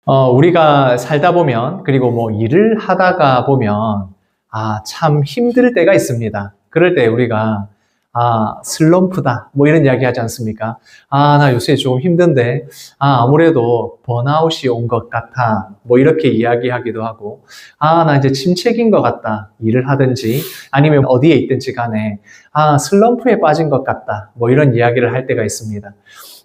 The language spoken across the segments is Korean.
우리가 살다 보면, 그리고 뭐 일을 하다가 보면, 참 힘들 때가 있습니다. 그럴 때 우리가, 슬럼프다. 뭐 이런 이야기 하지 않습니까? 나 요새 좀 힘든데, 아무래도 번아웃이 온 것 같아. 뭐 이렇게 이야기하기도 하고, 나 이제 침체기인 것 같다. 일을 하든지, 아니면 어디에 있든지 간에, 슬럼프에 빠진 것 같다. 뭐 이런 이야기를 할 때가 있습니다.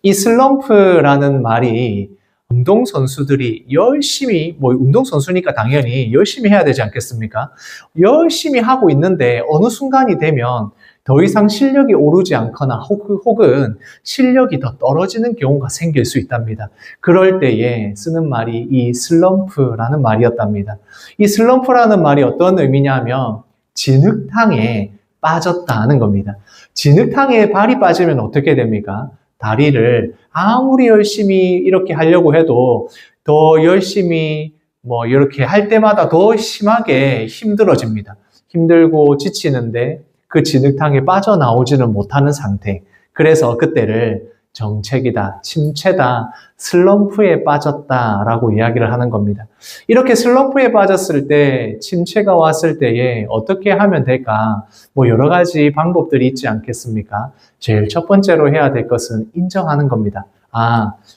이 슬럼프라는 말이 운동선수들이 열심히, 뭐 운동선수니까 당연히 열심히 해야 되지 않겠습니까? 열심히 하고 있는데 어느 순간이 되면 더 이상 실력이 오르지 않거나 혹은 실력이 더 떨어지는 경우가 생길 수 있답니다. 그럴 때에 쓰는 말이 이 슬럼프라는 말이었답니다. 이 슬럼프라는 말이 어떤 의미냐면 진흙탕에 빠졌다는 겁니다. 진흙탕에 발이 빠지면 어떻게 됩니까? 다리를 아무리 열심히 이렇게 하려고 해도 더 열심히 뭐 이렇게 할 때마다 더 심하게 힘들어집니다. 힘들고 지치는데 그 진흙탕에 빠져나오지는 못하는 상태. 그래서 그때를 정체기다, 침체다, 슬럼프에 빠졌다라고 이야기를 하는 겁니다. 이렇게 슬럼프에 빠졌을 때, 침체가 왔을 때에 어떻게 하면 될까? 뭐 여러 가지 방법들이 있지 않겠습니까? 제일 첫 번째로 해야 될 것은 인정하는 겁니다.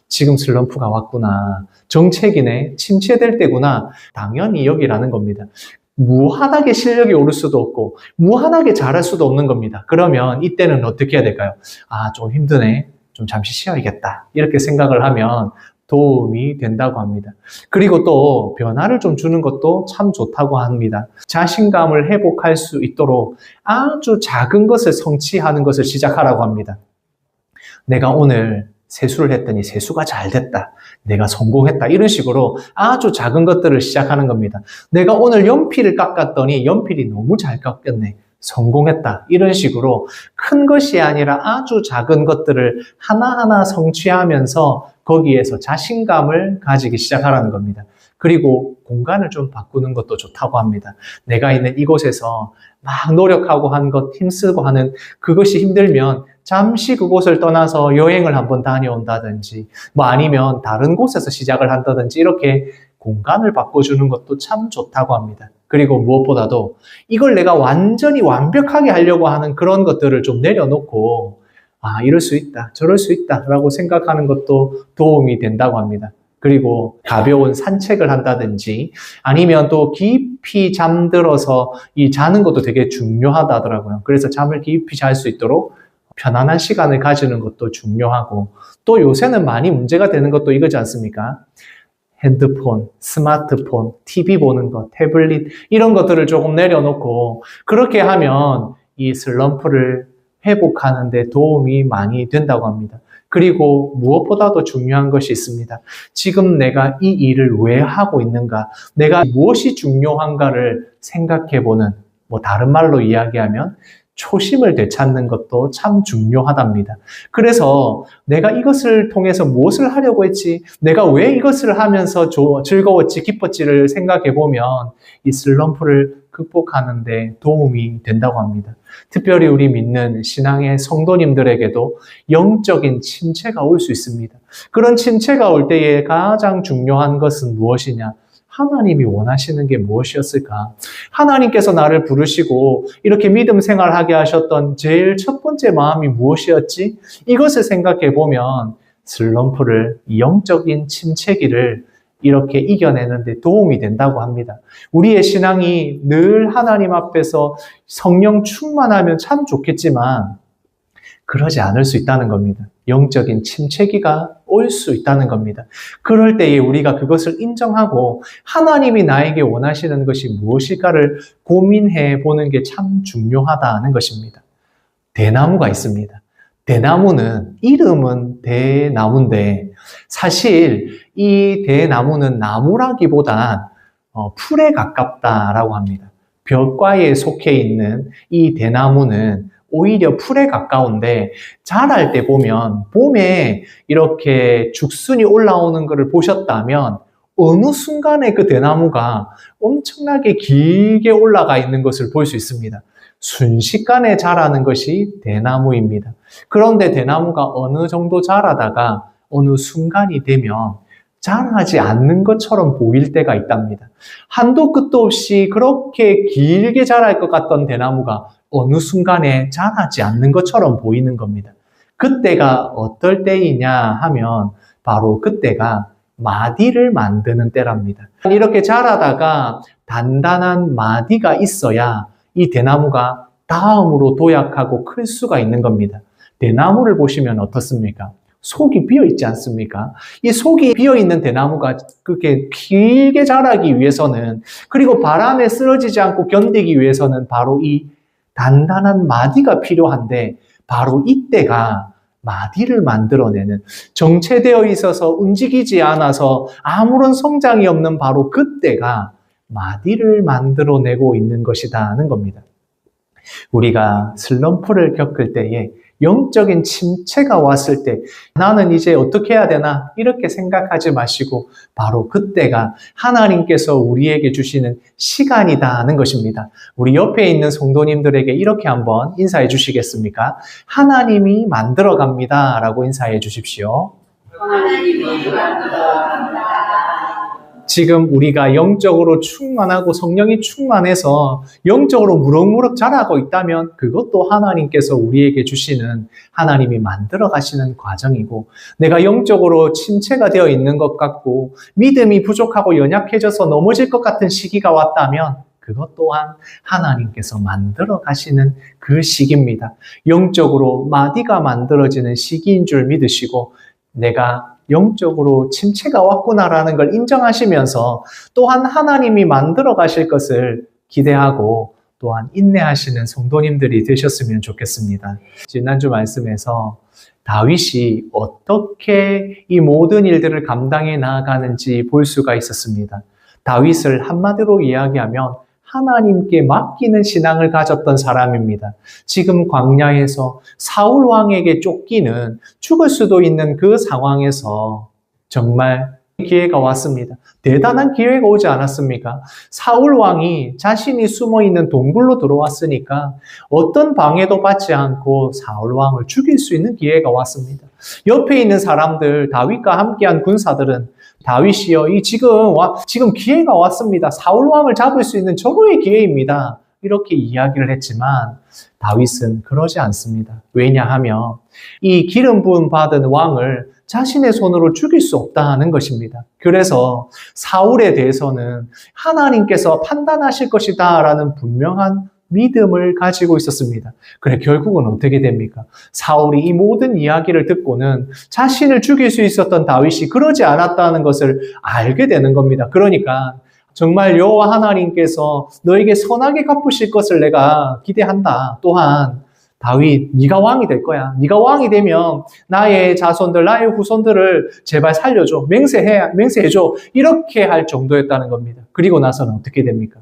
지금 슬럼프가 왔구나. 정체기네. 침체될 때구나. 당연히 여기라는 겁니다. 무한하게 실력이 오를 수도 없고 무한하게 잘할 수도 없는 겁니다. 그러면 이때는 어떻게 해야 될까요? 좀 힘드네. 좀 잠시 쉬어야겠다. 이렇게 생각을 하면 도움이 된다고 합니다. 그리고 또 변화를 좀 주는 것도 참 좋다고 합니다. 자신감을 회복할 수 있도록 아주 작은 것을 성취하는 것을 시작하라고 합니다. 내가 오늘 세수를 했더니 세수가 잘 됐다. 내가 성공했다. 이런 식으로 아주 작은 것들을 시작하는 겁니다. 내가 오늘 연필을 깎았더니 연필이 너무 잘 깎였네. 성공했다. 이런 식으로 큰 것이 아니라 아주 작은 것들을 하나하나 성취하면서 거기에서 자신감을 가지기 시작하라는 겁니다. 그리고 공간을 좀 바꾸는 것도 좋다고 합니다. 내가 있는 이곳에서 막 노력하고 한 것, 힘쓰고 하는 그것이 힘들면 잠시 그곳을 떠나서 여행을 한번 다녀온다든지, 뭐 아니면 다른 곳에서 시작을 한다든지, 이렇게 공간을 바꿔주는 것도 참 좋다고 합니다. 그리고 무엇보다도 이걸 내가 완전히 완벽하게 하려고 하는 그런 것들을 좀 내려놓고, 이럴 수 있다, 저럴 수 있다, 라고 생각하는 것도 도움이 된다고 합니다. 그리고 가벼운 산책을 한다든지, 아니면 또 깊이 잠들어서 이 자는 것도 되게 중요하다 하더라고요. 그래서 잠을 깊이 잘 수 있도록 편안한 시간을 가지는 것도 중요하고, 또 요새는 많이 문제가 되는 것도 이거지 않습니까? 핸드폰, 스마트폰, TV 보는 것, 태블릿 이런 것들을 조금 내려놓고 그렇게 하면 이 슬럼프를 회복하는 데 도움이 많이 된다고 합니다. 그리고 무엇보다도 중요한 것이 있습니다. 지금 내가 이 일을 왜 하고 있는가? 내가 무엇이 중요한가를 생각해보는, 뭐 다른 말로 이야기하면 초심을 되찾는 것도 참 중요하답니다. 그래서 내가 이것을 통해서 무엇을 하려고 했지, 내가 왜 이것을 하면서 즐거웠지, 기뻤지를 생각해 보면 이 슬럼프를 극복하는 데 도움이 된다고 합니다. 특별히 우리 믿는 신앙의 성도님들에게도 영적인 침체가 올 수 있습니다. 그런 침체가 올 때에 가장 중요한 것은 무엇이냐? 하나님이 원하시는 게 무엇이었을까? 하나님께서 나를 부르시고 이렇게 믿음 생활하게 하셨던 제일 첫 번째 마음이 무엇이었지? 이것을 생각해 보면 슬럼프를, 영적인 침체기를 이렇게 이겨내는 데 도움이 된다고 합니다. 우리의 신앙이 늘 하나님 앞에서 성령 충만하면 참 좋겠지만 그러지 않을 수 있다는 겁니다. 영적인 침체기가 올 수 있다는 겁니다. 그럴 때에 우리가 그것을 인정하고 하나님이 나에게 원하시는 것이 무엇일까를 고민해 보는 게 참 중요하다는 것입니다. 대나무가 있습니다. 대나무는 이름은 대나무인데 사실 이 대나무는 나무라기보단 풀에 가깝다라고 합니다. 벽과에 속해 있는 이 대나무는 오히려 풀에 가까운데 자랄 때 보면 봄에 이렇게 죽순이 올라오는 것을 보셨다면 어느 순간에 그 대나무가 엄청나게 길게 올라가 있는 것을 볼 수 있습니다. 순식간에 자라는 것이 대나무입니다. 그런데 대나무가 어느 정도 자라다가 어느 순간이 되면 자라지 않는 것처럼 보일 때가 있답니다. 한도 끝도 없이 그렇게 길게 자랄 것 같던 대나무가 어느 순간에 자라지 않는 것처럼 보이는 겁니다. 그때가 어떨 때이냐 하면 바로 그때가 마디를 만드는 때랍니다. 이렇게 자라다가 단단한 마디가 있어야 이 대나무가 다음으로 도약하고 클 수가 있는 겁니다. 대나무를 보시면 어떻습니까? 속이 비어 있지 않습니까? 이 속이 비어 있는 대나무가 그렇게 길게 자라기 위해서는, 그리고 바람에 쓰러지지 않고 견디기 위해서는 바로 이 단단한 마디가 필요한데, 바로 이때가 마디를 만들어내는, 정체되어 있어서 움직이지 않아서 아무런 성장이 없는 바로 그때가 마디를 만들어내고 있는 것이다는 겁니다. 우리가 슬럼프를 겪을 때에, 영적인 침체가 왔을 때 나는 이제 어떻게 해야 되나 이렇게 생각하지 마시고 바로 그때가 하나님께서 우리에게 주시는 시간이다는 것입니다. 우리 옆에 있는 성도님들에게 이렇게 한번 인사해 주시겠습니까? 하나님이 만들어 갑니다 라고 인사해 주십시오. 하나님이 만들어 갑니다. 지금 우리가 영적으로 충만하고 성령이 충만해서 영적으로 무럭무럭 자라고 있다면 그것도 하나님께서 우리에게 주시는, 하나님이 만들어 가시는 과정이고, 내가 영적으로 침체가 되어 있는 것 같고 믿음이 부족하고 연약해져서 넘어질 것 같은 시기가 왔다면 그것 또한 하나님께서 만들어 가시는 그 시기입니다. 영적으로 마디가 만들어지는 시기인 줄 믿으시고, 내가 영적으로 침체가 왔구나라는 걸 인정하시면서 또한 하나님이 만들어 가실 것을 기대하고 또한 인내하시는 성도님들이 되셨으면 좋겠습니다. 지난주 말씀에서 다윗이 어떻게 이 모든 일들을 감당해 나아가는지 볼 수가 있었습니다. 다윗을 한마디로 이야기하면 하나님께 맡기는 신앙을 가졌던 사람입니다. 지금 광야에서 사울 왕에게 쫓기는, 죽을 수도 있는 그 상황에서 정말 기회가 왔습니다. 대단한 기회가 오지 않았습니까? 사울 왕이 자신이 숨어있는 동굴로 들어왔으니까 어떤 방해도 받지 않고 사울 왕을 죽일 수 있는 기회가 왔습니다. 옆에 있는 사람들, 다윗과 함께한 군사들은 다윗이여, 지금 기회가 왔습니다. 사울 왕을 잡을 수 있는 절호의 기회입니다. 이렇게 이야기를 했지만 다윗은 그러지 않습니다. 왜냐하면 이 기름 부음 받은 왕을 자신의 손으로 죽일 수 없다는 것입니다. 그래서 사울에 대해서는 하나님께서 판단하실 것이다 라는 분명한 믿음을 가지고 있었습니다. 그래, 결국은 어떻게 됩니까? 사울이 이 모든 이야기를 듣고는 자신을 죽일 수 있었던 다윗이 그러지 않았다는 것을 알게 되는 겁니다. 그러니까 정말 여호와 하나님께서 너에게 선하게 갚으실 것을 내가 기대한다. 또한 다윗, 네가 왕이 될 거야. 네가 왕이 되면 나의 자손들, 나의 후손들을 제발 살려줘. 맹세해줘. 이렇게 할 정도였다는 겁니다. 그리고 나서는 어떻게 됩니까?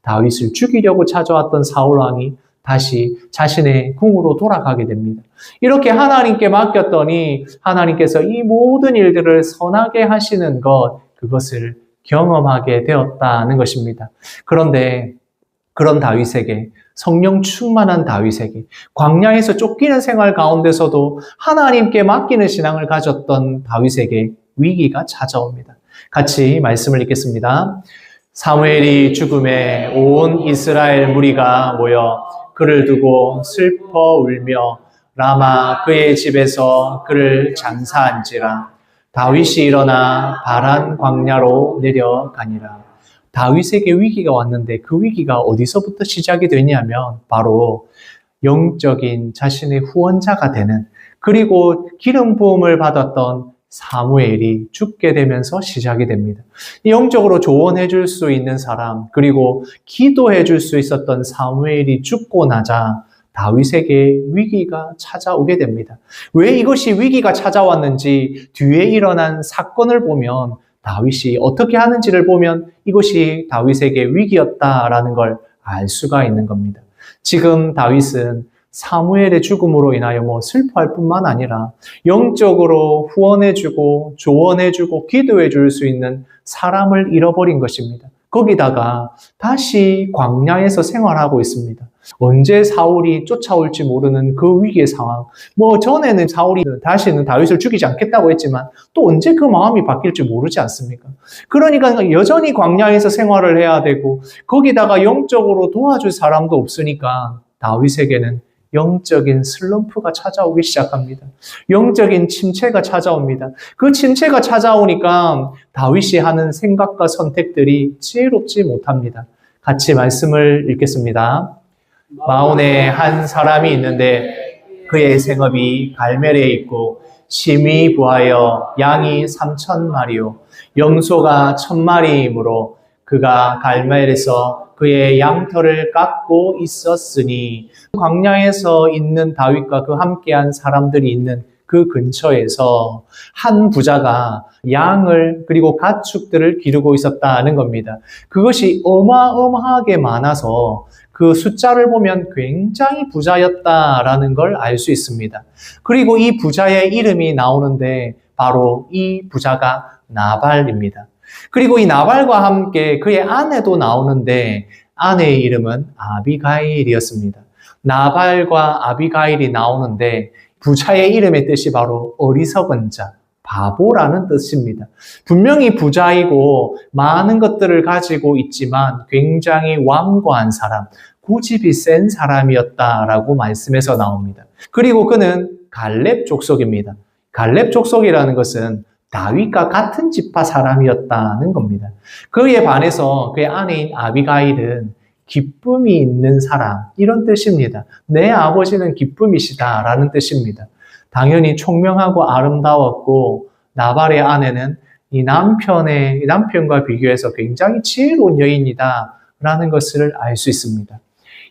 다윗을 죽이려고 찾아왔던 사울 왕이 다시 자신의 궁으로 돌아가게 됩니다. 이렇게 하나님께 맡겼더니 하나님께서 이 모든 일들을 선하게 하시는 것, 그것을 경험하게 되었다는 것입니다. 그런데 그런 다윗에게, 성령 충만한 다윗에게, 광야에서 쫓기는 생활 가운데서도 하나님께 맡기는 신앙을 가졌던 다윗에게 위기가 찾아옵니다. 같이 말씀을 읽겠습니다. 사무엘이 죽음에 온 이스라엘 무리가 모여 그를 두고 슬퍼 울며 라마 그의 집에서 그를 장사한지라. 다윗이 일어나 바란 광야로 내려가니라. 다윗에게 위기가 왔는데 그 위기가 어디서부터 시작이 되냐면 바로 영적인 자신의 후원자가 되는, 그리고 기름 부음을 받았던 사무엘이 죽게 되면서 시작이 됩니다. 영적으로 조언해 줄 수 있는 사람, 그리고 기도해 줄 수 있었던 사무엘이 죽고 나자 다윗에게 위기가 찾아오게 됩니다. 왜 이것이 위기가 찾아왔는지 뒤에 일어난 사건을 보면, 다윗이 어떻게 하는지를 보면 이것이 다윗에게 위기였다라는 걸 알 수가 있는 겁니다. 지금 다윗은 사무엘의 죽음으로 인하여 슬퍼할 뿐만 아니라 영적으로 후원해주고 조언해주고 기도해줄 수 있는 사람을 잃어버린 것입니다. 거기다가 다시 광야에서 생활하고 있습니다. 언제 사울이 쫓아올지 모르는 그 위기의 상황. 뭐 전에는 사울이 다시는 다윗을 죽이지 않겠다고 했지만 또 언제 그 마음이 바뀔지 모르지 않습니까? 그러니까 여전히 광야에서 생활을 해야 되고 거기다가 영적으로 도와줄 사람도 없으니까 다윗에게는 영적인 슬럼프가 찾아오기 시작합니다. 영적인 침체가 찾아옵니다. 그 침체가 찾아오니까 다윗이 하는 생각과 선택들이 지혜롭지 못합니다. 같이 말씀을 읽겠습니다. 마온에 한 사람이 있는데 그의 생업이 갈멜에 있고 심히 부하여 양이 3,000마리요 염소가 1,000마리이므로 그가 갈멜에서 그의 양털을 깎고 있었으니 광야에서 있는 다윗과 그 함께한 사람들이 있는 그 근처에서 한 부자가 양을 그리고 가축들을 기르고 있었다는 겁니다. 그것이 어마어마하게 많아서 그 숫자를 보면 굉장히 부자였다라는 걸 알 수 있습니다. 그리고 이 부자의 이름이 나오는데 바로 이 부자가 나발입니다. 그리고 이 나발과 함께 그의 아내도 나오는데 아내의 이름은 아비가일이었습니다. 나발과 아비가일이 나오는데 부자의 이름의 뜻이 바로 어리석은 자, 바보라는 뜻입니다. 분명히 부자이고 많은 것들을 가지고 있지만 굉장히 완고한 사람, 고집이 센 사람이었다라고 말씀에서 나옵니다. 그리고 그는 갈렙 족속입니다. 갈렙 족속이라는 것은 다윗과 같은 지파 사람이었다는 겁니다. 그에 반해서 그의 아내인 아비가일은 기쁨이 있는 사람, 이런 뜻입니다. 내 아버지는 기쁨이시다라는 뜻입니다. 당연히 총명하고 아름다웠고 나발의 아내는 이 남편과 비교해서 굉장히 지혜로운 여인이다라는 것을 알 수 있습니다.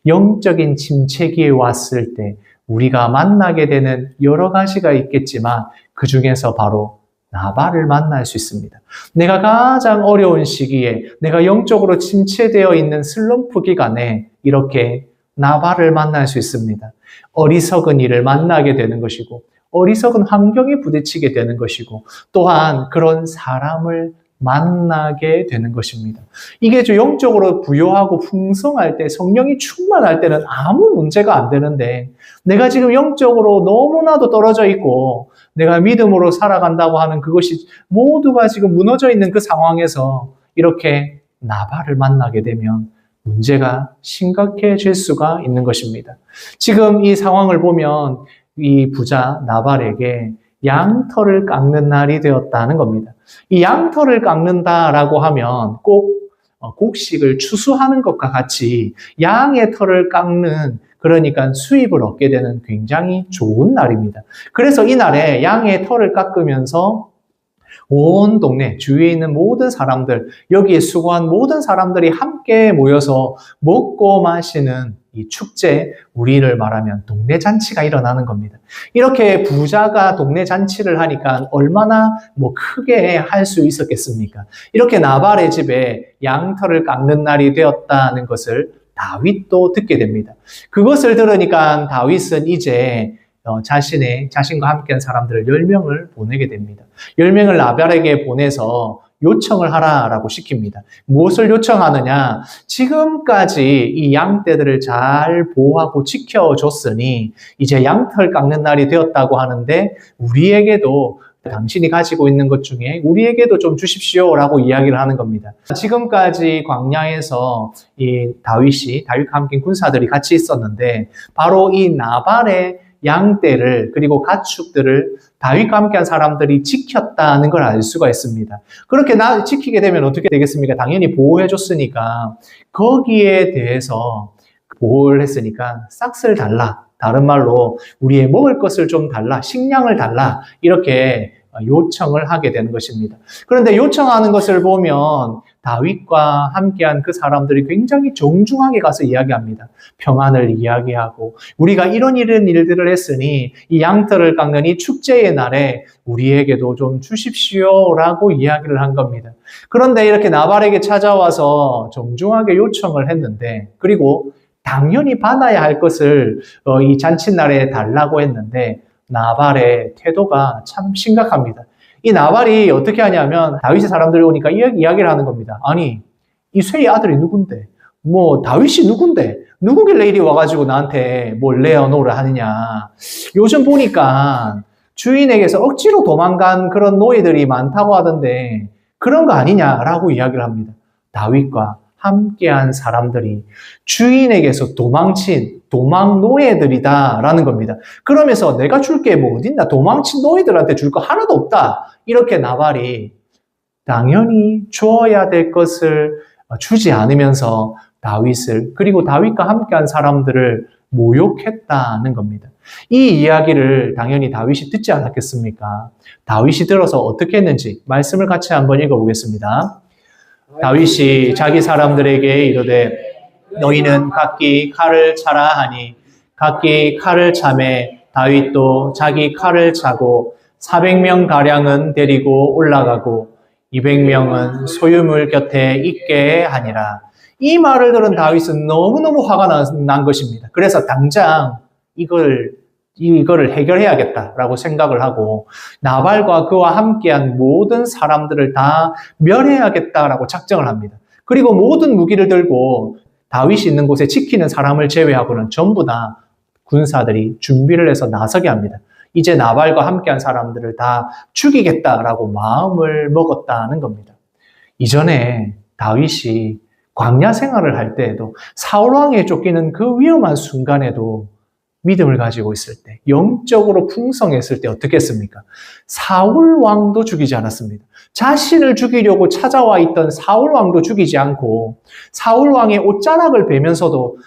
영적인 침체기에 왔을 때 우리가 만나게 되는 여러 가지가 있겠지만 그 중에서 바로 나발을 만날 수 있습니다. 내가 가장 어려운 시기에 내가 영적으로 침체되어 있는 슬럼프 기간에 이렇게 나발을 만날 수 있습니다. 어리석은 일을 만나게 되는 것이고 어리석은 환경에 부딪히게 되는 것이고 또한 그런 사람을 만나게 되는 것입니다. 이게 영적으로 부요하고 풍성할 때 성령이 충만할 때는 아무 문제가 안 되는데 내가 지금 영적으로 너무나도 떨어져 있고 내가 믿음으로 살아간다고 하는 그것이 모두가 지금 무너져 있는 그 상황에서 이렇게 나발을 만나게 되면 문제가 심각해질 수가 있는 것입니다. 지금 이 상황을 보면 이 부자 나발에게 양털을 깎는 날이 되었다는 겁니다. 이 양털을 깎는다라고 하면 꼭 곡식을 추수하는 것과 같이 양의 털을 깎는 그러니까 수입을 얻게 되는 굉장히 좋은 날입니다. 그래서 이 날에 양의 털을 깎으면서 온 동네, 주위에 있는 모든 사람들, 여기에 수고한 모든 사람들이 함께 모여서 먹고 마시는 이 축제, 우리를 말하면 동네 잔치가 일어나는 겁니다. 이렇게 부자가 동네 잔치를 하니까 얼마나 크게 할 수 있었겠습니까? 이렇게 나발의 집에 양털을 깎는 날이 되었다는 것을 다윗도 듣게 됩니다. 그것을 들으니까 다윗은 이제 자신과 함께한 사람들을 10명을 보내게 됩니다. 10명을 나발에게 보내서 요청을 하라라고 시킵니다. 무엇을 요청하느냐? 지금까지 이 양떼들을 잘 보호하고 지켜줬으니 이제 양털 깎는 날이 되었다고 하는데 우리에게도 당신이 가지고 있는 것 중에 우리에게도 좀 주십시오라고 이야기를 하는 겁니다. 지금까지 광야에서 이 다윗과 함께 군사들이 같이 있었는데 바로 이 나발의 양떼를 그리고 가축들을 다윗과 함께한 사람들이 지켰다는 걸 알 수가 있습니다. 그렇게 지키게 되면 어떻게 되겠습니까? 당연히 보호해줬으니까 거기에 대해서 보호를 했으니까 싹쓸 달라. 다른 말로 우리의 먹을 것을 좀 달라. 식량을 달라. 이렇게 요청을 하게 되는 것입니다. 그런데 요청하는 것을 보면 다윗과 함께한 그 사람들이 굉장히 정중하게 가서 이야기합니다. 평안을 이야기하고 우리가 이런 일들을 했으니 이 양털을 깎는 이 축제의 날에 우리에게도 좀 주십시오라고 이야기를 한 겁니다. 그런데 이렇게 나발에게 찾아와서 정중하게 요청을 했는데 그리고 당연히 받아야 할 것을 이 잔칫날에 달라고 했는데 나발의 태도가 참 심각합니다. 이 나발이 어떻게 하냐면 다윗의 사람들이 오니까 이야기를 하는 겁니다. 아니, 이 쇠의 아들이 누군데? 다윗이 누군데? 누구길래 이리 와가지고 나한테 뭘 내어놓으라 하느냐. 요즘 보니까 주인에게서 억지로 도망간 그런 노예들이 많다고 하던데 그런 거 아니냐라고 이야기를 합니다. 다윗과 함께한 사람들이 주인에게서 도망친 도망 노예들이다라는 겁니다. 그러면서 내가 줄 게 뭐 어딨나? 도망친 노예들한테 줄 거 하나도 없다. 이렇게 나발이 당연히 주어야 될 것을 주지 않으면서 다윗을 그리고 다윗과 함께한 사람들을 모욕했다는 겁니다. 이 이야기를 당연히 다윗이 듣지 않았겠습니까? 다윗이 들어서 어떻게 했는지 말씀을 같이 한번 읽어보겠습니다. 다윗이 자기 사람들에게 이르되 너희는 각기 칼을 차라 하니 각기 칼을 차매 다윗도 자기 칼을 차고 400명 가량은 데리고 올라가고 200명은 소유물 곁에 있게 하니라. 이 말을 들은 다윗은 너무너무 화가 난 것입니다. 그래서 당장 이거를 해결해야겠다라고 생각을 하고 나발과 그와 함께한 모든 사람들을 다 멸해야겠다라고 작정을 합니다. 그리고 모든 무기를 들고 다윗이 있는 곳에 지키는 사람을 제외하고는 전부 다 군사들이 준비를 해서 나서게 합니다. 이제 나발과 함께한 사람들을 다 죽이겠다라고 마음을 먹었다는 겁니다. 이전에 다윗이 광야 생활을 할 때에도 사울 왕에 쫓기는 그 위험한 순간에도 믿음을 가지고 있을 때, 영적으로 풍성했을 때 어떻게 했습니까? 사울 왕도 죽이지 않았습니다. 자신을 죽이려고 찾아와 있던 사울 왕도 죽이지 않고 사울 왕의 옷자락을 베면서도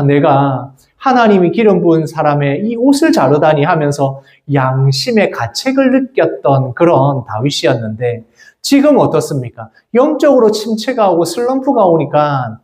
내가 하나님이 기름 부은 사람의 이 옷을 자르다니 하면서 양심의 가책을 느꼈던 그런 다윗이었는데 지금 어떻습니까? 영적으로 침체가 오고 슬럼프가 오니까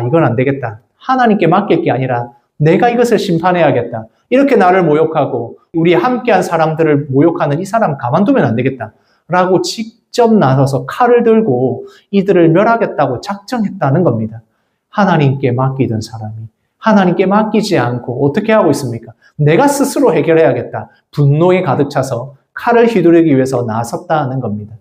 이건 안 되겠다. 하나님께 맡길 게 아니라 내가 이것을 심판해야겠다. 이렇게 나를 모욕하고 우리 함께한 사람들을 모욕하는 이 사람 가만두면 안 되겠다. 라고 직접 나서서 칼을 들고 이들을 멸하겠다고 작정했다는 겁니다. 하나님께 맡기던 사람이 하나님께 맡기지 않고 어떻게 하고 있습니까? 내가 스스로 해결해야겠다. 분노에 가득 차서 칼을 휘두르기 위해서 나섰다는 겁니다.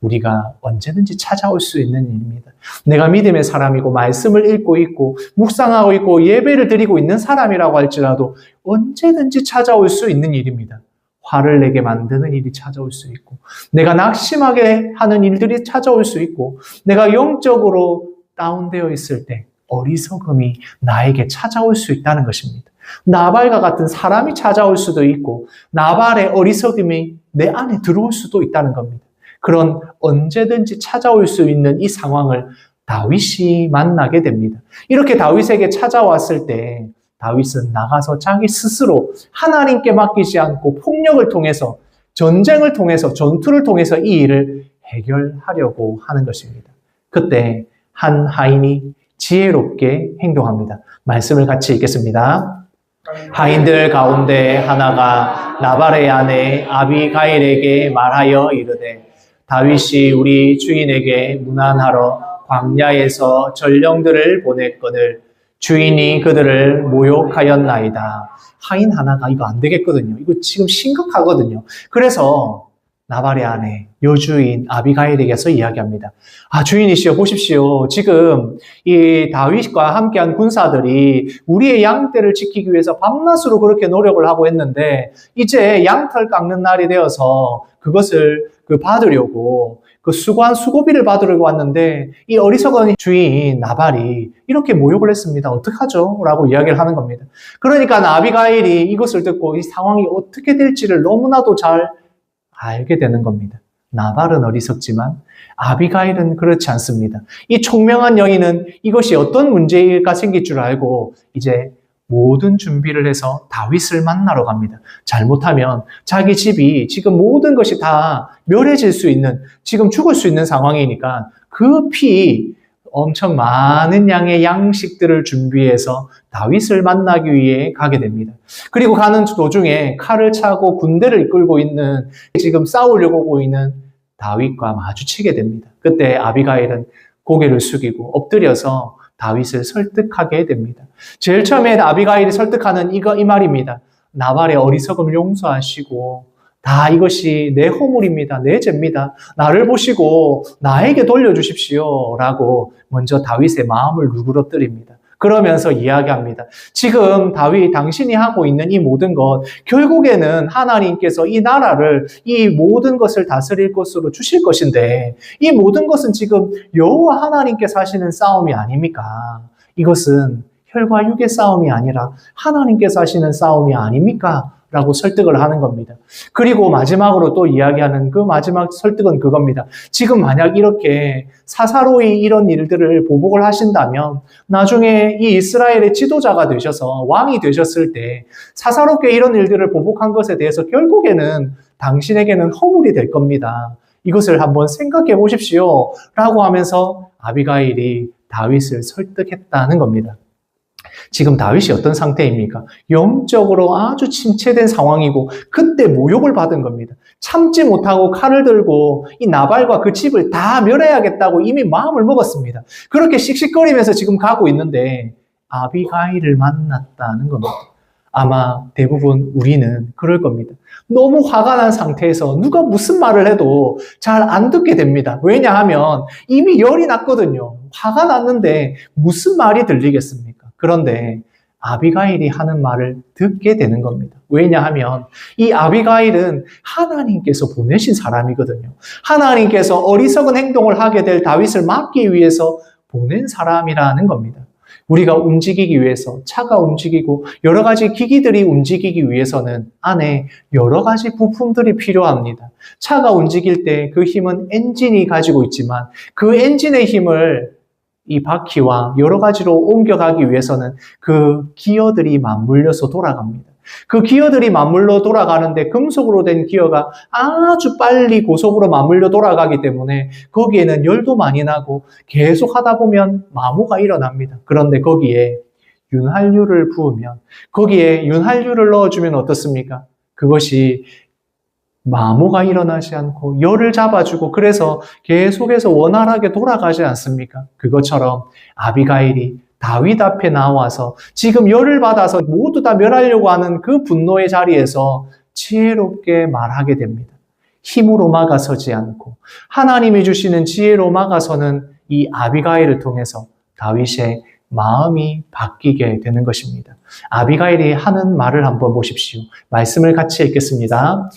우리가 언제든지 찾아올 수 있는 일입니다. 내가 믿음의 사람이고 말씀을 읽고 있고 묵상하고 있고 예배를 드리고 있는 사람이라고 할지라도 언제든지 찾아올 수 있는 일입니다. 화를 내게 만드는 일이 찾아올 수 있고 내가 낙심하게 하는 일들이 찾아올 수 있고 내가 영적으로 다운되어 있을 때 어리석음이 나에게 찾아올 수 있다는 것입니다. 나발과 같은 사람이 찾아올 수도 있고 나발의 어리석음이 내 안에 들어올 수도 있다는 겁니다. 그런 언제든지 찾아올 수 있는 이 상황을 다윗이 만나게 됩니다. 이렇게 다윗에게 찾아왔을 때 다윗은 나가서 자기 스스로 하나님께 맡기지 않고 폭력을 통해서 전쟁을 통해서 전투를 통해서 이 일을 해결하려고 하는 것입니다. 그때 한 하인이 지혜롭게 행동합니다. 말씀을 같이 읽겠습니다. 하인들 가운데 하나가 나발의 아내 아비가일에게 말하여 이르되 다윗이 우리 주인에게 문안하러 광야에서 전령들을 보냈거늘 주인이 그들을 모욕하였나이다. 하인 하나가 이거 안 되겠거든요. 이거 지금 심각하거든요. 그래서 나발의 아내 여주인 아비가일에게서 이야기합니다. 주인이시여 보십시오. 지금 이 다윗과 함께한 군사들이 우리의 양떼를 지키기 위해서 밤낮으로 그렇게 노력을 하고 했는데 이제 양털 깎는 날이 되어서 그것을 받으려고 수고비를 받으려고 왔는데 이 어리석은 주인 나발이 이렇게 모욕을 했습니다. 어떡하죠? 라고 이야기를 하는 겁니다. 그러니까 아비가일이 이것을 듣고 이 상황이 어떻게 될지를 너무나도 잘 알게 되는 겁니다. 나발은 어리석지만 아비가일은 그렇지 않습니다. 이 총명한 여인은 이것이 어떤 문제가 생길 줄 알고 이제 모든 준비를 해서 다윗을 만나러 갑니다. 잘못하면 자기 집이 지금 모든 것이 다 멸해질 수 있는, 지금 죽을 수 있는 상황이니까 급히 엄청 많은 양의 양식들을 준비해서 다윗을 만나기 위해 가게 됩니다. 그리고 가는 도중에 칼을 차고 군대를 이끌고 있는, 지금 싸우려고 오고 있는 다윗과 마주치게 됩니다. 그때 아비가일은 고개를 숙이고 엎드려서 다윗을 설득하게 됩니다. 제일 처음에 아비가일이 설득하는 이 말입니다. 나발의 어리석음을 용서하시고 다 이것이 내 허물입니다. 내 죄입니다. 나를 보시고 나에게 돌려주십시오. 라고 먼저 다윗의 마음을 누그러뜨립니다. 그러면서 이야기합니다. 지금 다윗 당신이 하고 있는 이 모든 것, 결국에는 하나님께서 이 나라를, 이 모든 것을 다스릴 것으로 주실 것인데 이 모든 것은 지금 여호와 하나님께서 하시는 싸움이 아닙니까? 이것은 혈과 육의 싸움이 아니라 하나님께서 하시는 싸움이 아닙니까? 라고 설득을 하는 겁니다. 그리고 마지막으로 또 이야기하는 그 마지막 설득은 그겁니다. 지금 만약 이렇게 사사로이 이런 일들을 보복을 하신다면 나중에 이 이스라엘의 지도자가 되셔서 왕이 되셨을 때 사사롭게 이런 일들을 보복한 것에 대해서 결국에는 당신에게는 허물이 될 겁니다. 이것을 한번 생각해 보십시오. 라고 하면서 아비가일이 다윗을 설득했다는 겁니다. 지금 다윗이 어떤 상태입니까? 영적으로 아주 침체된 상황이고 그때 모욕을 받은 겁니다. 참지 못하고 칼을 들고 이 나발과 그 집을 다 멸해야겠다고 이미 마음을 먹었습니다. 그렇게 씩씩거리면서 지금 가고 있는데 아비가일을 만났다는 겁니다. 아마 대부분 우리는 그럴 겁니다. 너무 화가 난 상태에서 누가 무슨 말을 해도 잘 안 듣게 됩니다. 왜냐하면 이미 열이 났거든요. 화가 났는데 무슨 말이 들리겠습니까? 그런데 아비가일이 하는 말을 듣게 되는 겁니다. 왜냐하면 이 아비가일은 하나님께서 보내신 사람이거든요. 하나님께서 어리석은 행동을 하게 될 다윗을 막기 위해서 보낸 사람이라는 겁니다. 우리가 움직이기 위해서 차가 움직이고 여러 가지 기기들이 움직이기 위해서는 안에 여러 가지 부품들이 필요합니다. 차가 움직일 때 그 힘은 엔진이 가지고 있지만 그 엔진의 힘을 이 바퀴와 여러 가지로 옮겨가기 위해서는 그 기어들이 맞물려서 돌아갑니다. 그 기어들이 맞물려 돌아가는데 금속으로 된 기어가 아주 빨리 고속으로 맞물려 돌아가기 때문에 거기에는 열도 많이 나고 계속 하다 보면 마모가 일어납니다. 그런데 거기에 윤활유를 부으면, 거기에 윤활유를 넣어주면 어떻습니까? 그것이 마모가 일어나지 않고 열을 잡아주고 그래서 계속해서 원활하게 돌아가지 않습니까? 그것처럼 아비가일이 다윗 앞에 나와서 지금 열을 받아서 모두 다 멸하려고 하는 그 분노의 자리에서 지혜롭게 말하게 됩니다. 힘으로 막아서지 않고 하나님이 주시는 지혜로 막아서는 이 아비가일을 통해서 다윗의 마음이 바뀌게 되는 것입니다. 아비가일이 하는 말을 한번 보십시오. 말씀을 같이 읽겠습니다.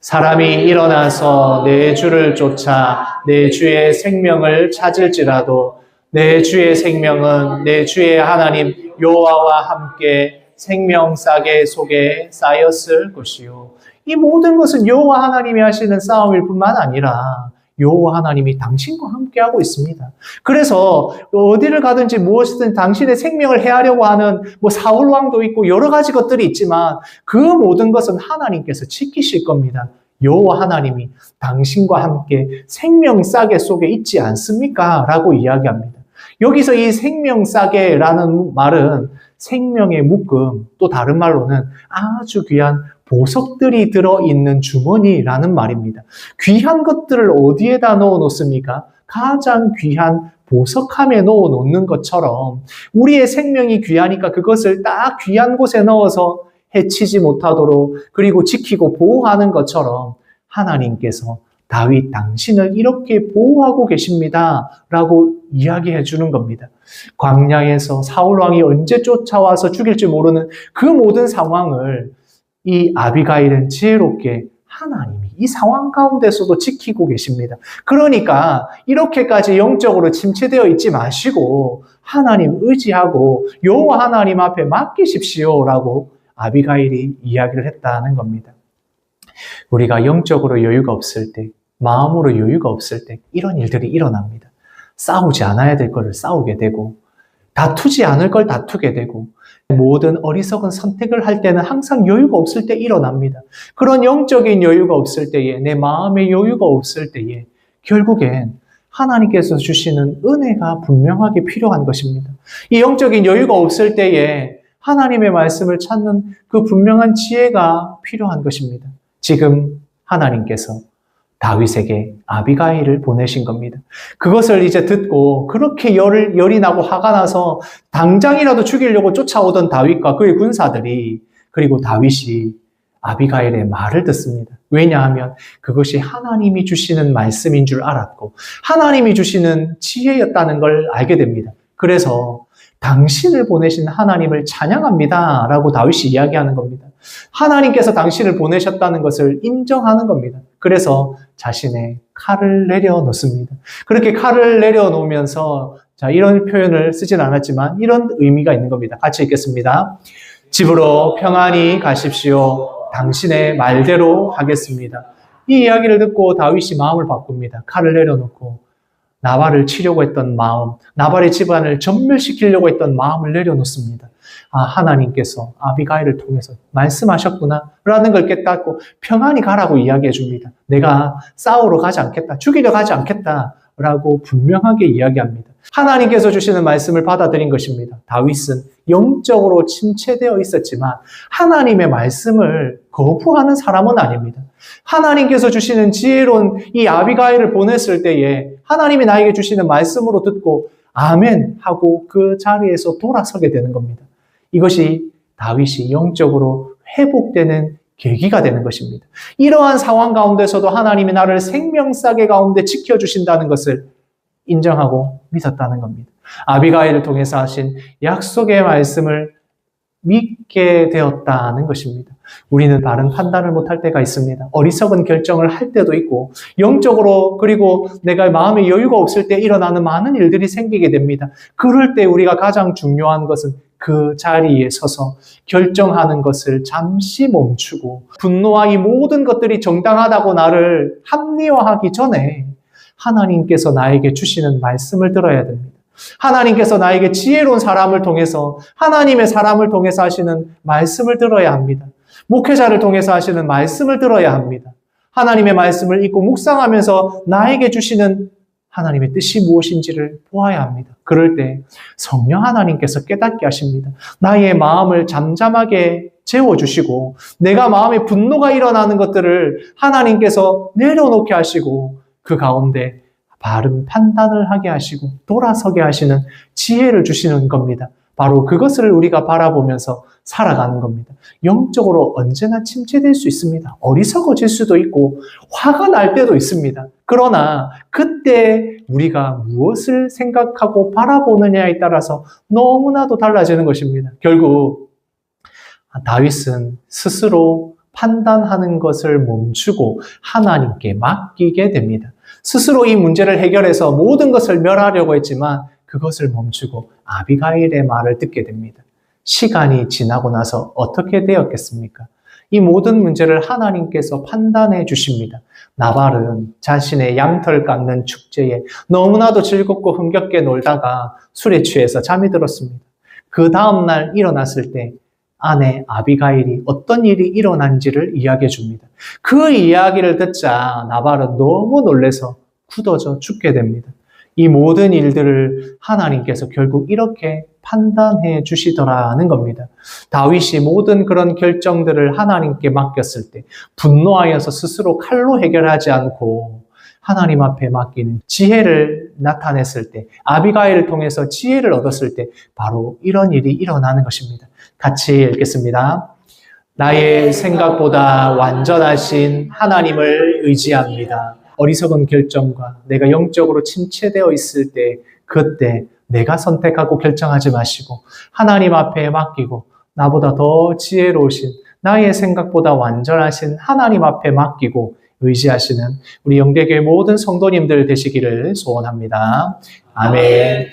사람이 일어나서 내 주를 쫓아 내 주의 생명을 찾을지라도 내 주의 생명은 내 주의 하나님 여호와와 함께 생명 싸개 속에 쌓였을 것이요. 이 모든 것은 여호와 하나님이 하시는 싸움일 뿐만 아니라 여호와 하나님이 당신과 함께하고 있습니다. 그래서 어디를 가든지 무엇이든 당신의 생명을 해하려고 하는 사울 왕도 있고 여러 가지 것들이 있지만 그 모든 것은 하나님께서 지키실 겁니다. 여호와 하나님이 당신과 함께 생명 싸개 속에 있지 않습니까? 라고 이야기합니다. 여기서 이 생명 싸개라는 말은 생명의 묶음, 또 다른 말로는 아주 귀한 보석들이 들어있는 주머니라는 말입니다. 귀한 것들을 어디에다 넣어 놓습니까? 가장 귀한 보석함에 넣어 놓는 것처럼 우리의 생명이 귀하니까 그것을 딱 귀한 곳에 넣어서 해치지 못하도록 그리고 지키고 보호하는 것처럼 하나님께서 다윗 당신을 이렇게 보호하고 계십니다. 라고 이야기해 주는 겁니다. 광야에서 사울왕이 언제 쫓아와서 죽일지 모르는 그 모든 상황을 이 아비가일은 지혜롭게 하나님이 이 상황 가운데서도 지키고 계십니다. 그러니까 이렇게까지 영적으로 침체되어 있지 마시고 하나님 의지하고 여호와 하나님 앞에 맡기십시오라고 아비가일이 이야기를 했다는 겁니다. 우리가 영적으로 여유가 없을 때, 마음으로 여유가 없을 때 이런 일들이 일어납니다. 싸우지 않아야 될 것을 싸우게 되고 다투지 않을 걸 다투게 되고 모든 어리석은 선택을 할 때는 항상 여유가 없을 때 일어납니다. 그런 영적인 여유가 없을 때에, 내 마음의 여유가 없을 때에 결국엔 하나님께서 주시는 은혜가 분명하게 필요한 것입니다. 이 영적인 여유가 없을 때에 하나님의 말씀을 찾는 그 분명한 지혜가 필요한 것입니다. 지금 하나님께서 다윗에게 아비가일을 보내신 겁니다. 그것을 이제 듣고 그렇게 열이 나고 화가 나서 당장이라도 죽이려고 쫓아오던 다윗과 그의 군사들이 그리고 다윗이 아비가일의 말을 듣습니다. 왜냐하면 그것이 하나님이 주시는 말씀인 줄 알았고 하나님이 주시는 지혜였다는 걸 알게 됩니다. 그래서 당신을 보내신 하나님을 찬양합니다. 라고 다윗이 이야기하는 겁니다. 하나님께서 당신을 보내셨다는 것을 인정하는 겁니다. 그래서 자신의 칼을 내려놓습니다. 그렇게 칼을 내려놓으면서 자, 이런 표현을 쓰진 않았지만 이런 의미가 있는 겁니다. 같이 읽겠습니다. 집으로 평안히 가십시오. 당신의 말대로 하겠습니다. 이 이야기를 듣고 다윗이 마음을 바꿉니다. 칼을 내려놓고 나발을 치려고 했던 마음, 나발의 집안을 전멸시키려고 했던 마음을 내려놓습니다. 아, 하나님께서 아비가일을 통해서 말씀하셨구나 라는 걸 깨닫고 평안히 가라고 이야기해 줍니다. 내가 싸우러 가지 않겠다, 죽이려 가지 않겠다 라고 분명하게 이야기합니다. 하나님께서 주시는 말씀을 받아들인 것입니다. 다윗은 영적으로 침체되어 있었지만 하나님의 말씀을 거부하는 사람은 아닙니다. 하나님께서 주시는 지혜로운 이 아비가일을 보냈을 때에 하나님이 나에게 주시는 말씀으로 듣고 아멘 하고 그 자리에서 돌아서게 되는 겁니다. 이것이 다윗이 영적으로 회복되는 계기가 되는 것입니다. 이러한 상황 가운데서도 하나님이 나를 생명싸개 가운데 지켜주신다는 것을 인정하고 믿었다는 겁니다. 아비가일을 통해서 하신 약속의 말씀을 믿게 되었다는 것입니다. 우리는 바른 판단을 못할 때가 있습니다. 어리석은 결정을 할 때도 있고 영적으로 그리고 내가 마음에 여유가 없을 때 일어나는 많은 일들이 생기게 됩니다. 그럴 때 우리가 가장 중요한 것은 그 자리에 서서 결정하는 것을 잠시 멈추고 분노와 이 모든 것들이 정당하다고 나를 합리화하기 전에 하나님께서 나에게 주시는 말씀을 들어야 됩니다. 하나님께서 나에게 지혜로운 사람을 통해서 하나님의 사람을 통해서 하시는 말씀을 들어야 합니다. 목회자를 통해서 하시는 말씀을 들어야 합니다. 하나님의 말씀을 읽고 묵상하면서 나에게 주시는 하나님의 뜻이 무엇인지를 보아야 합니다. 그럴 때 성령 하나님께서 깨닫게 하십니다. 나의 마음을 잠잠하게 재워주시고 내가 마음에 분노가 일어나는 것들을 하나님께서 내려놓게 하시고 그 가운데 바른 판단을 하게 하시고 돌아서게 하시는 지혜를 주시는 겁니다. 바로 그것을 우리가 바라보면서 살아가는 겁니다. 영적으로 언제나 침체될 수 있습니다. 어리석어질 수도 있고 화가 날 때도 있습니다. 그러나 그때 우리가 무엇을 생각하고 바라보느냐에 따라서 너무나도 달라지는 것입니다. 결국 다윗은 스스로 판단하는 것을 멈추고 하나님께 맡기게 됩니다. 스스로 이 문제를 해결해서 모든 것을 멸하려고 했지만 그것을 멈추고 아비가일의 말을 듣게 됩니다. 시간이 지나고 나서 어떻게 되었겠습니까? 이 모든 문제를 하나님께서 판단해 주십니다. 나발은 자신의 양털 깎는 축제에 너무나도 즐겁고 흥겹게 놀다가 술에 취해서 잠이 들었습니다. 그 다음날 일어났을 때 아내 아비가일이 어떤 일이 일어난지를 이야기해 줍니다. 그 이야기를 듣자 나발은 너무 놀라서 굳어져 죽게 됩니다. 이 모든 일들을 하나님께서 결국 이렇게 판단해 주시더라는 겁니다. 다윗이 모든 그런 결정들을 하나님께 맡겼을 때 분노하여서 스스로 칼로 해결하지 않고 하나님 앞에 맡기는 지혜를 나타냈을 때 아비가일을 통해서 지혜를 얻었을 때 바로 이런 일이 일어나는 것입니다. 같이 읽겠습니다. 나의 생각보다 완전하신 하나님을 의지합니다. 어리석은 결정과 내가 영적으로 침체되어 있을 때 그때 내가 선택하고 결정하지 마시고 하나님 앞에 맡기고 나보다 더 지혜로우신 나의 생각보다 완전하신 하나님 앞에 맡기고 의지하시는 우리 영대교회 모든 성도님들 되시기를 소원합니다. 아멘.